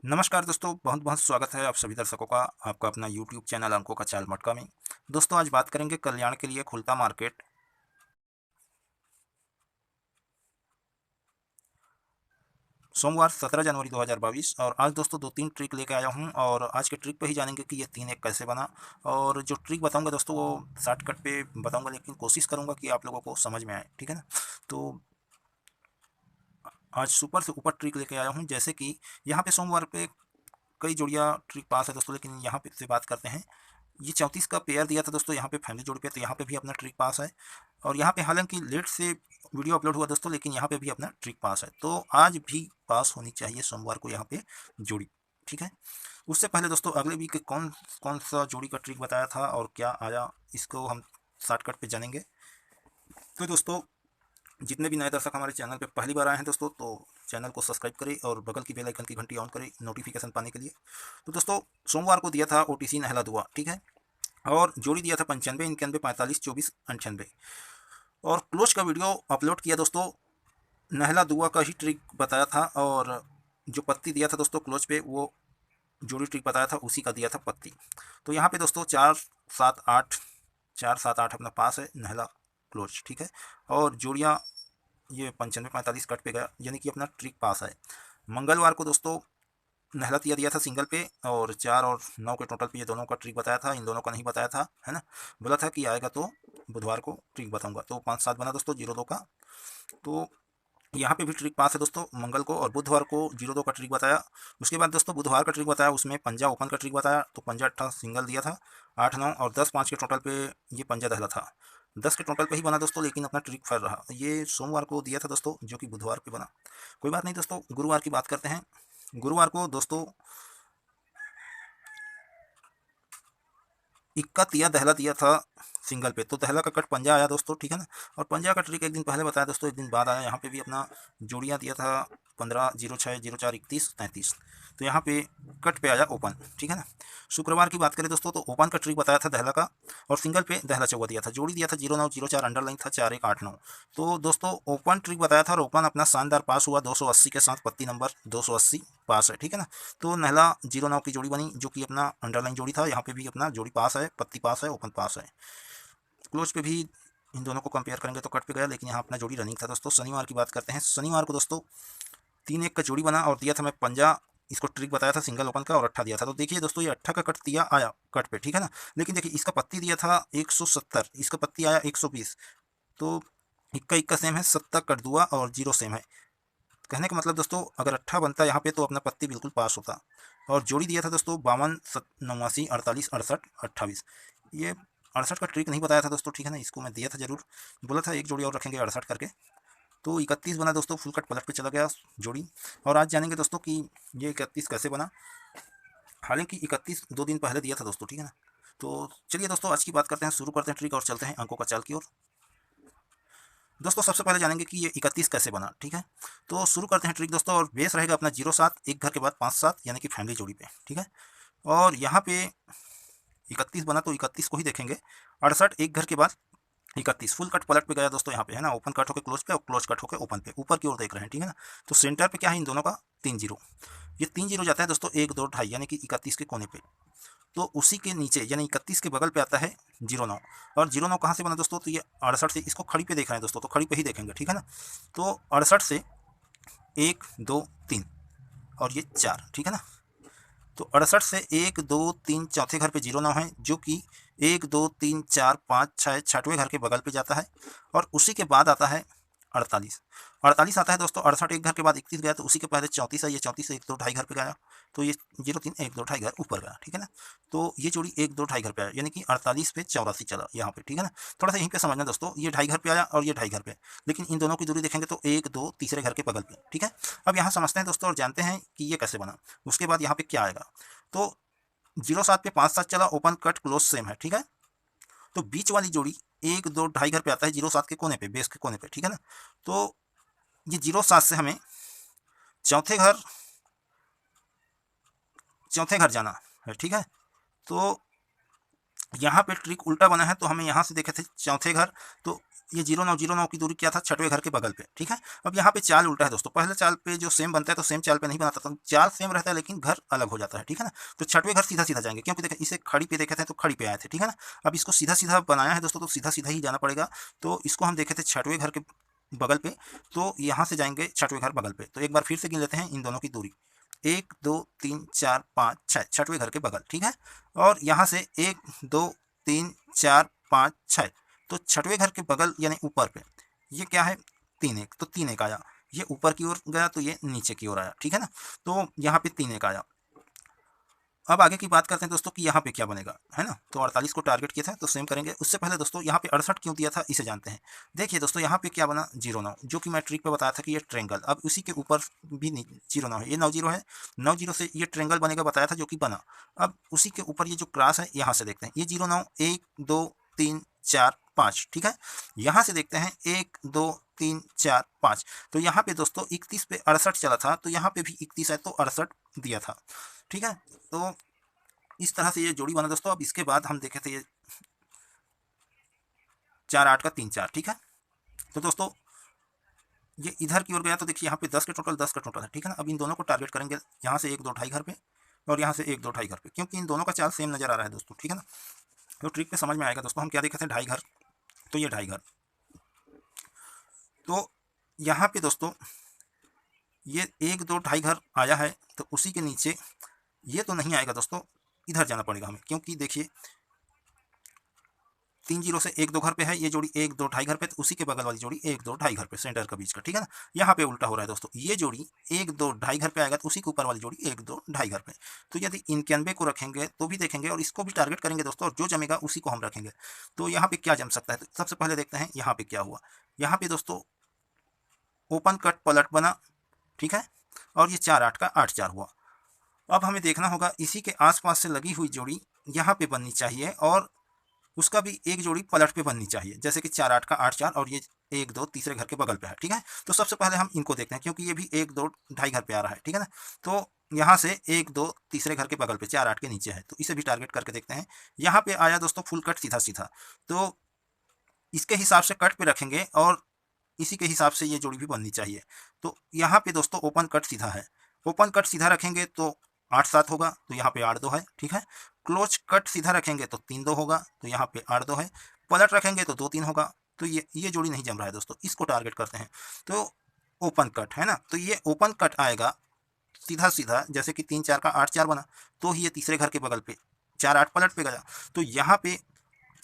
नमस्कार दोस्तों, बहुत बहुत स्वागत है आप सभी दर्शकों का आपका अपना यूट्यूब चैनल अंकों का चाल मटका में। दोस्तों, आज बात करेंगे कल्याण के लिए खुलता मार्केट। सोमवार 17 जनवरी 2022 और आज दोस्तों दो तीन ट्रिक लेके आया हूँ और आज के ट्रिक पे ही जानेंगे कि ये तीन एक कैसे बना। और जो ट्रिक बताऊँगा दोस्तों वो शॉर्टकट पे बताऊँगा, लेकिन कोशिश करूँगा कि आप लोगों को समझ में आए, ठीक है ना। तो आज सुपर से ऊपर ट्रिक लेके आया हूँ, जैसे कि यहाँ पे सोमवार पे कई जोड़ियाँ ट्रिक पास है दोस्तों, लेकिन यहाँ पे से बात करते हैं। ये 34 का पेयर दिया था दोस्तों, यहाँ पे फैमिली जोड़ी पे, तो यहाँ पे भी अपना ट्रिक पास है। और यहाँ पे हालांकि लेट से वीडियो अपलोड हुआ दोस्तों, लेकिन यहाँ पे भी अपना ट्रिक पास है, तो आज भी पास होनी चाहिए सोमवार को यहाँ पे जोड़ी, ठीक है। उससे पहले दोस्तों अगले वीक कौन कौन सा जोड़ी का ट्रिक बताया था और क्या आया, इसको हम शॉर्टकट पे जानेंगे। तो दोस्तों, जितने भी नए दर्शक हमारे चैनल पे पहली बार आए हैं दोस्तों, तो चैनल को सब्सक्राइब करें और बगल की बेल आइकन की घंटी ऑन करें नोटिफिकेशन पाने के लिए। तो दोस्तों, सोमवार को दिया था ओटीसी नहला दुआ, ठीक है। और जोड़ी दिया था 95, 91, 45, 24, 98। और क्लोज का वीडियो अपलोड किया दोस्तों, नहला दुआ का ही ट्रिक बताया था। और जो पत्ती दिया था दोस्तों क्लोज पे, वो जोड़ी ट्रिक बताया था, उसी का दिया था पत्ती। तो यहाँ पे दोस्तों 4 7 8, 4 7 8 अपना पास है नहला क्लोज, ठीक है। और जोड़ियाँ ये 95 45 कट पे गया, यानी कि अपना ट्रिक पास है। मंगलवार को दोस्तों नहला दिया था सिंगल पे, और 4 और 9 के टोटल पे ये दोनों का ट्रिक बताया था, इन दोनों का नहीं बताया था, है ना। बोला था कि आएगा तो बुधवार को ट्रिक बताऊंगा, तो 5 7 बना दोस्तों 0 2 का। तो यहाँ पे भी ट्रिक पास है दोस्तों मंगल को, और बुधवार को 0 2 का ट्रिक बताया। उसके बाद दोस्तों बुधवार का ट्रिक बताया, उसमें पंजा ओपन का ट्रिक बताया, तो पंजा 8 सिंगल दिया था, 8 9 और 10 5 के टोटल पे ये पंजा दहला था। 10 के टोटल पे ही बना दोस्तों, लेकिन अपना ट्रिक फेल रहा। ये सोमवार को दिया था दोस्तों, जो कि बुधवार पे बना। कोई बात नहीं दोस्तों, गुरुवार की बात करते हैं। गुरुवार को दोस्तों इक्का दिया दहला दिया था सिंगल पे, तो दहला का कट पंजा आया दोस्तों, ठीक है ना। और पंजा का ट्रिक एक दिन पहले बताया दोस्तों, एक दिन बाद आया। यहाँ पे भी अपना जोड़ियाँ दिया था 15 0 6 0 4 31 33, तो यहाँ पे कट पे आया ओपन, ठीक है ना। शुक्रवार की बात करें दोस्तों, तो ओपन का ट्रिक बताया था दहला का, और सिंगल पे दहला चौवा दिया था। जोड़ी दिया था 0 9 0 4, अंडरलाइन था 4 1 8 9। तो दोस्तों ओपन ट्रिक बताया था, और ओपन अपना शानदार पास हुआ 280 के साथ, पत्ती नंबर 280 पास है, ठीक है ना। तो नहला 0 9 की जोड़ी बनी, जो कि अपना अंडरलाइन जोड़ी था। यहाँ पे भी अपना जोड़ी पास है, पत्ती पास है, ओपन पास है। क्लोज पे भी इन दोनों को कंपेयर करेंगे तो कट पे गया, लेकिन यहाँ अपना जोड़ी रनिंग था दोस्तों। शनिवार की बात करते हैं। शनिवार को दोस्तों 3 1 का जोड़ी बना, और दिया था मैं पंजा, इसको ट्रिक बताया था सिंगल ओपन का, और अट्ठा दिया था। तो देखिए दोस्तों, ये अट्ठा का कट दिया आया कट पे, ठीक है ना। लेकिन देखिए इसका पत्ती दिया था 170, इसका पत्ती आया 120। तो इक्का इक्का सेम है, 70 कट दुआ और 0 सेम है। कहने का मतलब दोस्तों, अगर अट्ठा बनता यहाँ पे तो अपना पत्ती बिल्कुल पास होता। और जोड़ी दिया था दोस्तों 52 89 48 68 28। ये 68 का ट्रिक नहीं बताया था दोस्तों, ठीक है ना। इसको मैं दिया था जरूर, बोला था एक जोड़ी और रखेंगे 68 करके। तो 31 बना दोस्तों, फुल कट पलट पे चला गया जोड़ी। और आज जानेंगे दोस्तों कि ये 31 कैसे बना। हालांकि 31 2 दिन पहले दिया था दोस्तों, ठीक है ना। तो चलिए दोस्तों, आज की बात करते हैं, शुरू करते हैं ट्रिक और चलते हैं अंकों का चाल की ओर। दोस्तों सबसे पहले जानेंगे कि ये 31 कैसे बना, ठीक है। तो शुरू करते हैं ट्रिक दोस्तों, और बेस रहेगा अपना 0 7, एक घर के बाद 5 7, यानी कि फैमिली जोड़ी पे, ठीक है। और यहाँ पे 31 बना, तो 31 को ही देखेंगे। 68 एक घर के बाद 31, फुल कट पलट पे गया दोस्तों, यहाँ पे है ना, ओपन कट होकर क्लोज पे और क्लोज कट होकर ओपन पे, ऊपर की ओर देख रहे हैं, ठीक है ना। तो सेंटर पे क्या है इन दोनों का 3 0। ये 3 0 जाता है दोस्तों 1 2 2.5, यानी कि 31 के कोने पे। तो उसी के नीचे यानी 31 के बगल पे आता है 0 9। और 0 9 कहाँ से बना दोस्तों, तो ये 68 से, इसको खड़ी पे देख रहे हैं दोस्तों, तो खड़ी पे ही देखेंगे, ठीक है ना। तो 68 से 1 2 3 और ये 4, ठीक है ना। तो 68 से 1 2 3 चौथे घर पे 0 9 है, जो कि 1 2 3 4 5 6 छठवें घर के बगल पे जाता है। और उसी के बाद आता है 48। 48 आता है दोस्तों, 68 एक घर के बाद 31 गया, तो उसी के पहले 34 है, ये 34 से 1 2 ढाई घर पे गया, तो ये 0 3 1 2 ढाई घर ऊपर गया, ठीक है ना। तो ये जोड़ी 1 2 ढाई घर पे आया, यानी कि 48 पे 84 चला यहाँ पे, ठीक है ना। थोड़ा सा यहीं पे समझना दोस्तों, ये ढाई घर पे आया और ये ढाई घर पे, लेकिन इन दोनों की दूरी देखेंगे तो 1 2 तीसरे घर के बगल पे, ठीक है। अब यहाँ समझते हैं दोस्तों और जानते हैं कि ये कैसे बना। उसके बाद यहाँ पे क्या आएगा, तो 0 7 पे 5 7 चला, ओपन कट क्लोज सेम है, ठीक है। तो बीच वाली जोड़ी 1 2 ढाई घर पे आता है, 0 7 के कोने पे, बेस के कोने पे, ठीक है ना। तो ये 0 7 से हमें चौथे घर चौथे घर जाना है, ठीक है। तो यहाँ पे ट्रिक उल्टा बना है, तो हमें यहाँ से देखे थे चौथे घर, तो ये 0 9 0 9 की दूरी क्या था, छठवें घर के बगल पे, ठीक है। अब यहाँ पे चाल उल्टा है दोस्तों, पहले चाल पे जो सेम बनता है तो सेम चाल पे नहीं बनाता था, चाल सेम रहता है लेकिन घर अलग हो जाता है, ठीक है ना। तो छठवें घर सीधा सीधा जाएंगे, क्योंकि देखें इसे खड़ी पे देखे थे तो खड़ी पे आए थे, ठीक है ना। अब इसको सीधा सीधा बनाया है दोस्तों, तो सीधा सीधा ही जाना पड़ेगा। तो इसको हम देखे थे छठवें घर के बगल पे, तो यहाँ से जाएंगे छठवें घर बगल पे। तो एक बार फिर से गिन लेते हैं इन दोनों की दूरी, 1 2 3 4 5 6, छठवें घर के बगल, ठीक है। और यहाँ से 1 2 3 4 5 6, तो छठवें घर के बगल यानी ऊपर पे ये क्या है, 3 1, तो 3 1 आया। ये ऊपर की ओर गया तो ये नीचे की ओर आया, ठीक है ना। तो यहाँ पे 3 1 आया। अब आगे की बात करते हैं दोस्तों कि यहाँ पे क्या बनेगा, है ना। तो 48 को टारगेट किया था तो सेम करेंगे। उससे पहले दोस्तों यहाँ पे 68 क्यों दिया था इसे जानते हैं। देखिए दोस्तों यहाँ पे क्या बना, 0 9, जो कि मैं ट्रिक पे बताया था कि ये ट्रेंगल। अब उसी के ऊपर भी 0 9 है, ये 9 0 है, 9 0 से ये ट्रेंगल बनेगा बताया था, जो कि बना। अब उसी के ऊपर ये जो क्रॉस है यहाँ से देखते हैं, ये 0 9 1 2 3 4 5, ठीक है। यहाँ से देखते हैं 1 2 3 4 5, तो यहाँ पे दोस्तों 31 पे 68 चला था, तो यहाँ पे भी 31 है तो 68 दिया था, ठीक है। तो इस तरह से ये जोड़ी बना दोस्तों। अब इसके बाद हम देखे थे ये 4 8 का 3 4, ठीक है। तो दोस्तों ये इधर की ओर गया तो देखिए यहाँ पे 10 के टोटल, 10 का टोटल है, ठीक है ना। अब इन दोनों को टारगेट करेंगे, यहाँ से 1 2 ढाई घर पे और यहाँ से 1 2 ढाई घर पे, क्योंकि इन दोनों का चाल सेम नजर आ रहा है दोस्तों, ठीक है ना। तो ट्रिक पे समझ में आएगा दोस्तों। हम क्या देखे थे, ढाई घर, तो ये ढाई घर। तो यहाँ पे दोस्तों ये 1 2 ढाई घर आया है, तो उसी के नीचे ये तो नहीं आएगा दोस्तों, इधर जाना पड़ेगा हमें, क्योंकि देखिए 3 0 से 1 2 घर पे है ये जोड़ी, 1 2 ढाई घर पे, तो उसी के बगल वाली जोड़ी 1 2 ढाई घर पे, सेंटर का बीच का, ठीक है ना। यहाँ पे उल्टा हो रहा है दोस्तों, ये जोड़ी 1 2 ढाई घर पे आएगा तो उसी के ऊपर वाली जोड़ी 1 2 ढाई घर पे। तो यदि 91 को रखेंगे तो भी देखेंगे और इसको भी टारगेट करेंगे दोस्तों, और जो जमेगा उसी को हम रखेंगे। तो यहाँ पे क्या जम सकता है, तो सबसे पहले देखते हैं यहाँ पे क्या हुआ। यहाँ पे दोस्तों ओपन कट पलट बना, ठीक है, और ये 4 8 का 8 4 हुआ। अब हमें देखना होगा इसी के आसपास से लगी हुई जोड़ी यहाँ पे बननी चाहिए, और उसका भी एक जोड़ी पलट पे बननी चाहिए, जैसे कि 4 8 का 8 4, और ये 1 2 तीसरे घर के बगल पे है, ठीक है। तो सबसे पहले हम इनको देखते हैं, क्योंकि ये भी 1 2 ढाई घर पे आ रहा है, ठीक है ना। तो यहाँ से 1 2 तीसरे घर के बगल पे 4 8 के नीचे है, तो इसे भी टारगेट करके देखते हैं। यहाँ पे आया दोस्तों फुल कट सीधा सीधा, तो इसके हिसाब से कट पे रखेंगे और इसी के हिसाब से ये जोड़ी भी बननी चाहिए। तो यहाँ पे दोस्तों ओपन कट सीधा है, ओपन कट सीधा रखेंगे तो 8 7 होगा, तो यहाँ पे 8 2 है, ठीक है। क्लोज कट सीधा रखेंगे तो 3 2 होगा, तो यहाँ पे 8 2 है। पलट रखेंगे तो 2 3 होगा। तो ये जोड़ी नहीं जम रहा है दोस्तों, इसको टारगेट करते हैं। तो ओपन कट है ना, तो ये ओपन कट आएगा सीधा सीधा, जैसे कि 3 4 का 8 4 बना, तो ही ये तीसरे घर के बगल पे 4 8 पलट पे गया। तो यहाँ पे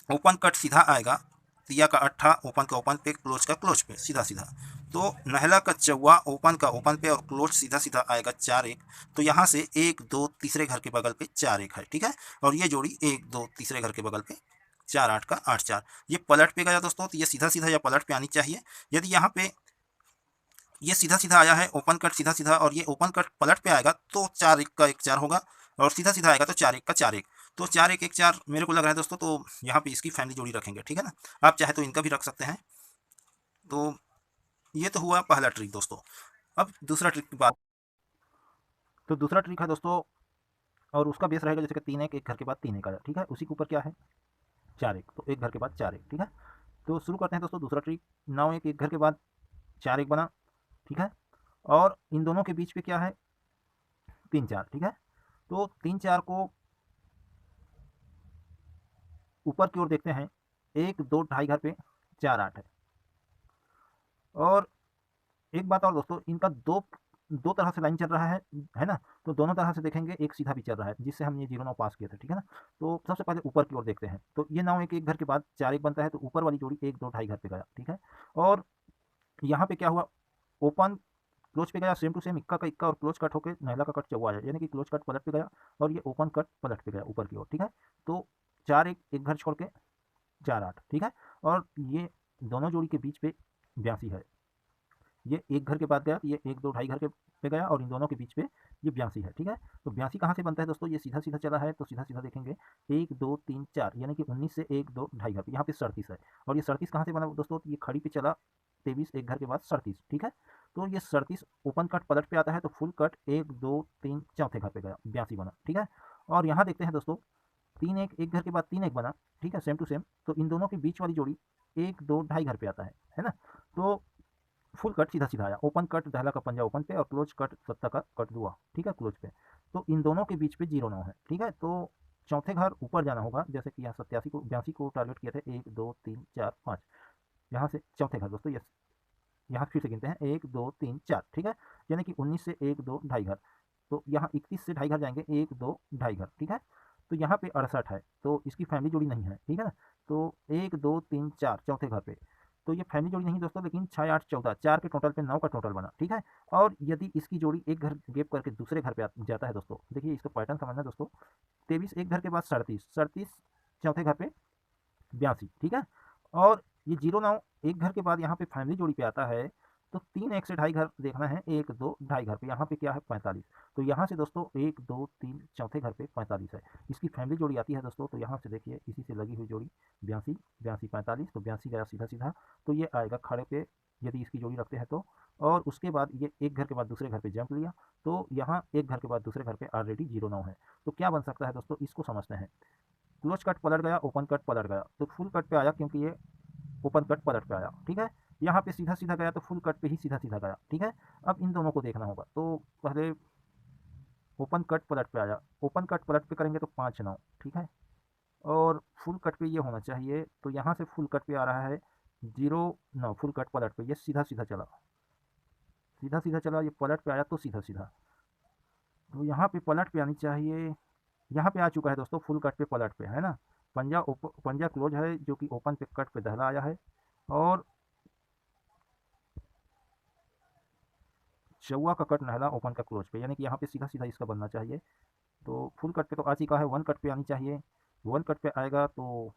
ओपन कट सीधा आएगा, तिया का अट्ठा ओपन का ओपन पे, क्लोज का क्लोज पे, सीधा सीधा। तो नहला का चौवा ओपन का ओपन पे और क्लोज सीधा सीधा आएगा 4 1। तो यहाँ से 1 2 तीसरे घर के बगल पे 4 1 है, ठीक है। और ये जोड़ी 1 2 तीसरे घर के बगल पे 4 8 का 8 4, ये पलट पे गया दोस्तों, तो ये सीधा सीधा या पलट पे आनी चाहिए। यदि यहाँ पे ये सीधा सीधा आया है ओपन कट सीधा सीधा, और ये ओपन कट पलट पे आएगा तो 4 1 का 1 4 होगा, और सीधा सीधा आएगा तो 4 1 का 4 1। तो 4 1 1 4 मेरे को लग रहा है दोस्तों, तो यहाँ पे इसकी फैमिली जोड़ी रखेंगे, ठीक है ना। आप चाहे तो इनका भी रख सकते हैं। तो ये तो हुआ पहला ट्रिक दोस्तों। अब दूसरा ट्रिक की बात, तो दूसरा ट्रिक है दोस्तों, और उसका बेस रहेगा जैसे कि 3 1 एक घर के बाद 3 1 आया, ठीक है। उसी के ऊपर क्या है, 4 1, तो एक घर के बाद 4 1, ठीक है। तो शुरू करते हैं दोस्तों दूसरा ट्रिक। 9 1 एक घर के बाद 4 1 बना, ठीक है। और इन दोनों के बीच पे क्या है, 3 4, ठीक है। तो 3 4 को ऊपर की ओर देखते हैं, 1 2 ढाई घर पे 4 8 है। और एक बात और दोस्तों, इनका दो दो तरह से लाइन चल रहा है ना। तो दोनों तरह से देखेंगे, एक सीधा भी चल रहा है, जिससे हम ये 0 9 पास किए थे, ठीक है ना। तो सबसे पहले ऊपर की ओर देखते हैं, तो ये 9 1 एक घर के बाद 4 1 बनता है, तो ऊपर वाली जोड़ी 1 2 ढाई घर पे गया, ठीक है। और यहाँ पे क्या हुआ, ओपन क्लोज पे गया, सेम टू सेम इक्का का इक्का, और क्लोज कट होकर नहला का कट चौवा आया, यानी कि क्लोज कट पलट पे गया और ये ओपन कट पलट पे गया ऊपर की ओर, ठीक है। तो 4 1 एक घर छोड़ के 4 8, ठीक है। और ये दोनों जोड़ी के बीच पे 82 है, ये एक घर के बाद गया, तो ये 1 2 ढाई घर के पे गया, और इन दोनों के बीच पे ये 82 है, ठीक है। तो 82 कहाँ से बनता है दोस्तों, ये सीधा सीधा चला है, तो सीधा सीधा देखेंगे 1 2 3 4, यानी कि 19 से 1 2 ढाई घर पे, यहाँ पे 37 है। और ये 37 कहाँ से बना दोस्तों, तो ये खड़ी पे चला 23 एक घर के बाद 37, ठीक है। तो ये 37 ओपन कट पलट पे आता है, तो फुल कट 1 2 3 चौथे घर पे गया, 82 बना, ठीक है। और यहाँ देखते हैं दोस्तों, तीन एक, एक घर के बाद तीन एक बना, ठीक है, सेम टू सेम। तो इन दोनों के बीच वाली जोड़ी एक दो ढाई घर पे आता है ना। तो फुल कट सीधा सीधा आया, ओपन कट दहला का पंजा ओपन पे और क्लोज कट सत्ता का कट दुआ, ठीक है, क्लोज पे। तो इन दोनों के बीच पे 0 9 है, ठीक है। तो चौथे घर ऊपर जाना होगा, जैसे कि यहाँ 87 को 82 को टारगेट किए थे, 1 2 3 4 5, यहाँ से चौथे घर दोस्तों, ये यहाँ फिर से गिनते हैं, 1 2 3 4, ठीक है। यानी कि 19 से 1 2 ढाई घर, तो यहाँ 31 से ढाई घर जाएंगे, 1 2 ढाई घर, ठीक है। तो यहाँ पे 68 है, तो इसकी फैमिली जोड़ी नहीं है, ठीक है ना। तो 1 2 3 4 चौथे घर पे, तो ये फैमिली जोड़ी नहीं दोस्तों, लेकिन 6 8 14 4 के टोटल पे 9 का टोटल बना, ठीक है। और यदि इसकी जोड़ी एक घर गेप करके दूसरे घर पे जाता है दोस्तों, देखिए इसका पैटर्न समझना दोस्तों। 23 एक घर के बाद 37, 37 चौथे घर पे 82, ठीक है। और ये 0 9 एक घर के बाद यहाँ पे फैमिली जोड़ी पे आता है, तो 3 1 से ढाई घर देखना है, 1 2 ढाई घर पे, यहाँ पे क्या है 45। तो यहाँ से दोस्तों 1 2 3 चौथे घर पे 45 है, इसकी फैमिली जोड़ी आती है दोस्तों। तो यहाँ से देखिए इसी से लगी हुई जोड़ी 82 82 45, तो 82 गया सीधा सीधा, तो ये आएगा खड़े पे यदि इसकी जोड़ी रखते हैं तो। और उसके बाद ये एक घर के बाद दूसरे घर पे जंप लिया, तो यहाँ एक घर के बाद दूसरे घर पे ऑलरेडी 0 9 है। तो क्या बन सकता है दोस्तों, इसको समझते हैं। क्लोज कट पलट गया, ओपन कट पलट गया, तो फुल कट पे आया क्योंकि ये ओपन कट पलट पे आया, ठीक है। यहाँ पे सीधा सीधा गया तो फुल कट पे ही सीधा सीधा गया, ठीक है। अब इन दोनों को देखना होगा, तो पहले ओपन कट पलट पे आया, ओपन कट पलट पे करेंगे तो 5 9, ठीक है। और फुल कट पे ये होना चाहिए, तो यहाँ से फुल कट पे आ रहा है 0 9, फुल कट पलट पे ये सीधा सीधा चला, सीधा सीधा चला, ये पलट पे आया तो सीधा सीधा, तो यहाँ पे पलट पे आनी चाहिए। यहाँ पे आ चुका है दोस्तों, फुल कट पे पलट पे है ना। पंजा क्लोज है, जो कि ओपन पे कट पे दहला आया है, और चौवा का कट नहला ओपन का क्लोज पे, यानी कि यहाँ पे सीधा सीधा इसका बनना चाहिए। तो फुल कट पे तो आ चुका है, वन कट पे आनी चाहिए, वन कट पे आएगा तो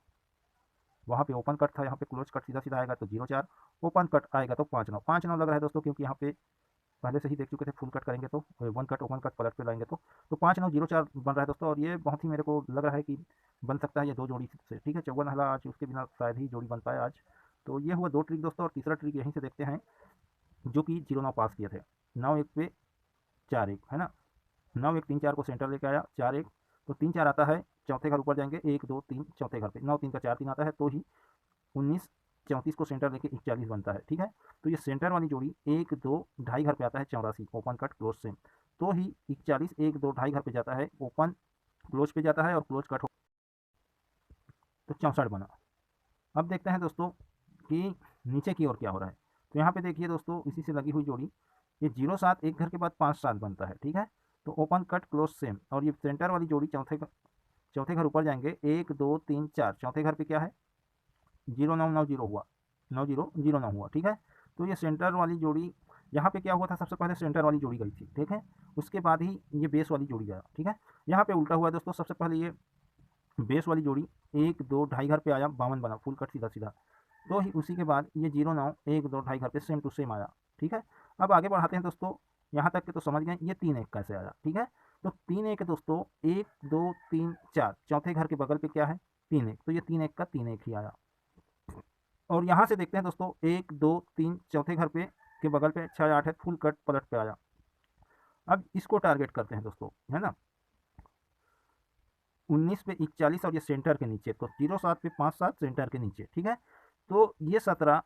वहाँ पे ओपन कट था, यहाँ पे क्लोज कट सीधा सीधा आएगा तो 0 4, ओपन कट आएगा तो 5 9, 5 9 लग रहा है दोस्तों, क्योंकि यहाँ पे पहले से ही देख चुके थे, फुल कट करेंगे तो वन कट ओपन कट पलट पे लाएंगे तो 5 9 0 4 बन रहा है दोस्तों। और ये बहुत ही मेरे को लग रहा है कि बन सकता है ये दो जोड़ी से, ठीक है। चौवन हला आज उसके बिना शायद ही जोड़ी बन पाए आज। तो ये हुआ दो ट्रिक दोस्तों, और तीसरा ट्रिक यहीं से देखते हैं, जो कि 0 9 पास किए थे। 9 1 पे 4 1 है ना, 9 1 3 4 को सेंटर लेके आया, 4 1, तो 3 4 आता है, चौथे घर ऊपर जाएंगे, 1 2 3 चौथे घर पे 9 3 का 4 3 आता है, तो ही 19 34 को सेंटर लेके 41 बनता है, ठीक है। तो ये सेंटर वाली जोड़ी 1 2 ढाई घर पे आता है 84, ओपन कट क्लोज से, तो ही 41 1 2 ढाई घर पे जाता है, ओपन क्लोज पे जाता है और क्लोज कट हो, तो 64 बना। अब देखते हैं दोस्तों कि नीचे की ओर क्या हो रहा है। तो यहाँ पे देखिए दोस्तों, इसी से लगी हुई जोड़ी, ये 0 7 एक घर के बाद 5 7 बनता है, ठीक है। तो ओपन कट क्लोज सेम, और ये सेंटर वाली जोड़ी चौथे घर ऊपर जाएंगे, 1 2 3 4, चौथे घर पे क्या है 0 9 9 0 हुआ, 9 0 0 9 हुआ, ठीक है। तो ये सेंटर वाली जोड़ी, यहाँ पे क्या हुआ था, सबसे पहले सेंटर वाली जोड़ी गई थी, ठीक है। उसके बाद ही ये बेस वाली जोड़ी गया, ठीक है। यहाँ पे उल्टा हुआ है दोस्तों, सबसे पहले ये बेस वाली जोड़ी 1 2 ढाई घर पे आया, 52 बना, फुल कट सीधा सीधा, तो ही उसी के बाद ये 0 9 1 2 ढाई घर पे सेम टू सेम आया, ठीक है। अब आगे बढ़ाते हैं दोस्तों, यहाँ तक के तो समझ गए, ये 3 1 कैसे आया, ठीक है। तो 3 1 दोस्तों, 1 2 3 4, चौथे घर के बगल पे क्या है 3 1, तो ये 3 1 का 3 1 ही आया। और यहाँ से देखते हैं दोस्तों, 1 2 3 चौथे घर पे के बगल पे 6 8 है, फुल कट पलट पे आया। अब इसको टारगेट करते हैं दोस्तों, है ना। 19 पे 41 और ये सेंटर के नीचे, तो 0 7 पे 5 7 सेंटर के नीचे, ठीक है। तो ये 17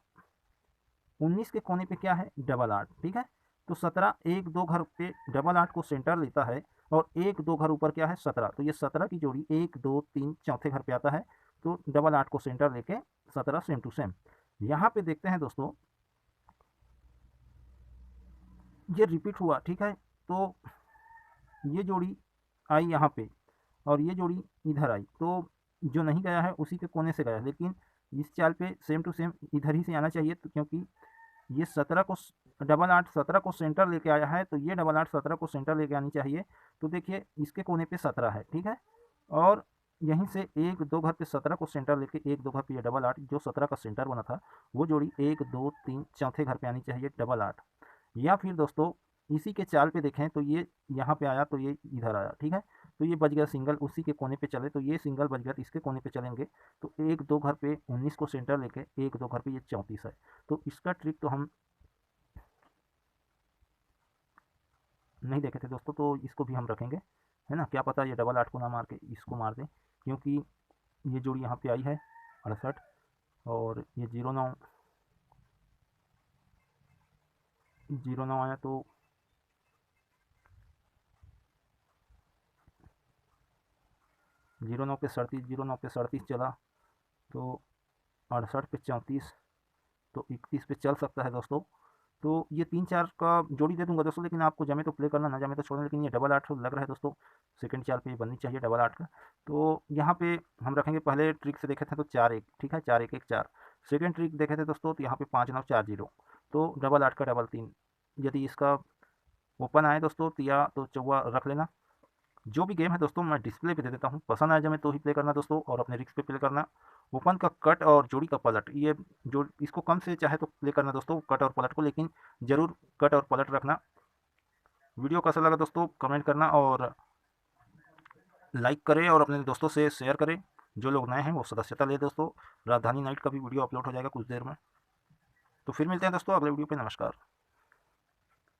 19 के कोने पे क्या है डबल 8, ठीक है। तो 17 1 2 घर पे डबल 8 को सेंटर लेता है, और 1 2 घर ऊपर क्या है 17, तो ये 17 की जोड़ी 1 2 3 चौथे घर पे आता है, तो डबल 8 को सेंटर लेके 17 सेम टू सेम। यहाँ पे देखते हैं दोस्तों, ये रिपीट हुआ, ठीक है। तो ये जोड़ी आई यहाँ पे, और ये जोड़ी इधर आई, तो जो नहीं गया है उसी के कोने से गया, लेकिन इस चाल पे सेम टू सेम इधर ही से आना चाहिए, तो क्योंकि ये 17 को डबल 8 17 को सेंटर लेके आया है, तो ये डबल 8 17 को सेंटर लेके आनी चाहिए। तो देखिए इसके कोने पे 17 है, ठीक है। और यहीं से 1 2 घर पे 17 को सेंटर लेके 1 2 घर पे ये डबल 8, जो 17 का सेंटर बना था, वो जोड़ी 1 2 3 चौथे घर पे आनी चाहिए डबल 8। या फिर दोस्तों इसी के चाल पे देखें, तो ये यहाँ पे आया, तो ये इधर आया, ठीक है। तो ये बच गया सिंगल, उसी के कोने पे चले, तो ये सिंगल बच गया, तो इसके कोने पे चलेंगे, तो 1 2 घर पे 19 को सेंटर लेके 1 2 घर पे ये 34 है। तो इसका ट्रिक तो हम नहीं देखे थे दोस्तों, तो इसको भी हम रखेंगे, है ना। क्या पता ये डबल 8 को ना मार के इसको मार दें, क्योंकि ये जोड़ी यहाँ पे आई है 68 और ये 09 आया तो 09 पे 37 चला तो 68 पे 34 तो 31 पे चल सकता है दोस्तों। तो ये 3-4 का जोड़ी दे दूंगा दोस्तों, लेकिन आपको जमे तो प्ले करना, ना जमे तो छोड़ना। लेकिन ये डबल 8 लग रहा है दोस्तों, सेकंड चाल पे ये बननी चाहिए डबल 8 का। तो यहाँ पे हम रखेंगे, पहले ट्रिक से देखे थे तो 4-1, ठीक है, 4-1-1-4। सेकंड ट्रिक देखे थे दोस्तों तो यहाँ पे 5-9-4-0, तो डबल 8 का डबल 3। यदि इसका ओपन आए दोस्तों या तो चौवा रख लेना। जो भी गेम है दोस्तों मैं डिस्प्ले पे दे देता हूँ, पसंद आए जमे तो ही प्ले करना दोस्तों, और अपने रिस्क पे प्ले करना। ओपन का कट और जोड़ी का पलट, ये जो इसको कम से चाहे तो प्ले करना दोस्तों, कट और पलट को, लेकिन ज़रूर कट और पलट रखना। वीडियो कैसा लगा दोस्तों कमेंट करना, और लाइक करें और अपने दोस्तों से शेयर करें। जो लोग नए हैं वो सदस्यता ले दोस्तों। राजधानी नाइट का भी वीडियो अपलोड हो जाएगा कुछ देर में। तो फिर मिलते हैं दोस्तों अगले वीडियो पे। नमस्कार।